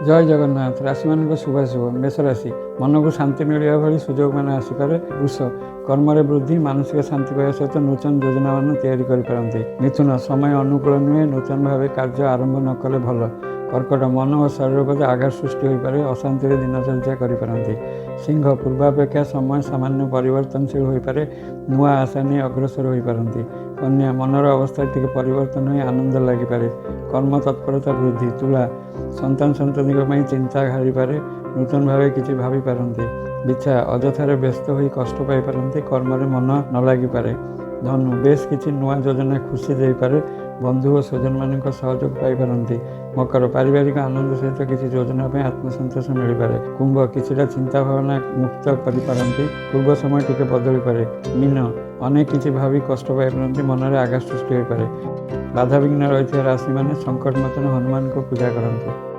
ଜୟ ଜଗନ୍ନାଥ। ରାଶିମାନଙ୍କ ଶୁଭାଶୁଭ। ମେଷ ରାଶି, ମନକୁ ଶାନ୍ତି ମିଳିବା ଭଳି ସୁଯୋଗମାନ ଆସିପାରେ। ବୃଷ, କର୍ମରେ ବୃଦ୍ଧି, ମାନସିକ ଶାନ୍ତି ପାଇବା ସହିତ ନୂତନ ଯୋଜନାମାନ ତିଆରି କରିପାରନ୍ତି। ମିଥୁନ, ସମୟ ଅନୁକୂଳ ନୁହେଁ, ନୂତନ ଭାବେ କାର୍ଯ୍ୟ ଆରମ୍ଭ ନ କଲେ ଭଲ। କର୍କଟ, ମନ ଓ ଶରୀର ପ୍ରତି ଆଘାତ ସୃଷ୍ଟି ହୋଇପାରେ, ଅଶାନ୍ତିରେ ଦିନଚର୍ଯ୍ୟା କରିପାରନ୍ତି। ସିଂହ, ପୂର୍ବାପେକ୍ଷା ସମୟ ସାମାନ୍ୟ ପରିବର୍ତ୍ତନଶୀଳ ହୋଇପାରେ, ନୂଆ ଆଶା ନେଇ ଅଗ୍ରସର ହୋଇପାରନ୍ତି। କନ୍ୟା, ମନର ଅବସ୍ଥାରେ ଟିକେ ପରିବର୍ତ୍ତନ ହୋଇ ଆନନ୍ଦ ଲାଗିପାରେ, କର୍ମ ତତ୍ପରତା ବୃଦ୍ଧି। ତୁଳା, ସନ୍ତାନ ସନ୍ତତିଙ୍କ ପାଇଁ ଚିନ୍ତା ଘାରିପାରେ, ନୂତନ ଭାବେ କିଛି ଭାବିପାରନ୍ତି। ବିଛା, ଅଯଥାରେ ବ୍ୟସ୍ତ ହୋଇ କଷ୍ଟ ପାଇପାରନ୍ତି, କର୍ମରେ ମନ ନ ଲାଗିପାରେ। ଧନୁ, ବେଶ୍ କିଛି ନୂଆ ଯୋଜନା ଖୁସି ଦେଇପାରେ, ବନ୍ଧୁ ଓ ସ୍ୱଜନମାନଙ୍କ ସହଯୋଗ ପାଇପାରନ୍ତି। ମକର, ପାରିବାରିକ ଆନନ୍ଦ ସହିତ କିଛି ଯୋଜନା ପାଇଁ ଆତ୍ମସନ୍ତୋଷ ମିଳିପାରେ। କୁମ୍ଭ, କିଛିଟା ଚିନ୍ତା ଭାବନା ମୁକ୍ତ କରିପାରନ୍ତି, ପୂର୍ବ ସମୟ ଟିକେ ବଦଳିପାରେ। ମୀନ, ଅନେକ କିଛି ଭାବି କଷ୍ଟ ପାଇପାରନ୍ତି, ମନରେ ଆଘାତ ସୃଷ୍ଟି ହୋଇପାରେ। ବାଧାବିଘ୍ନ ରହିଥିବା ରାଶିମାନେ ସଙ୍କଟମୋଚନ ହନୁମାନଙ୍କ ପୂଜା କରନ୍ତି।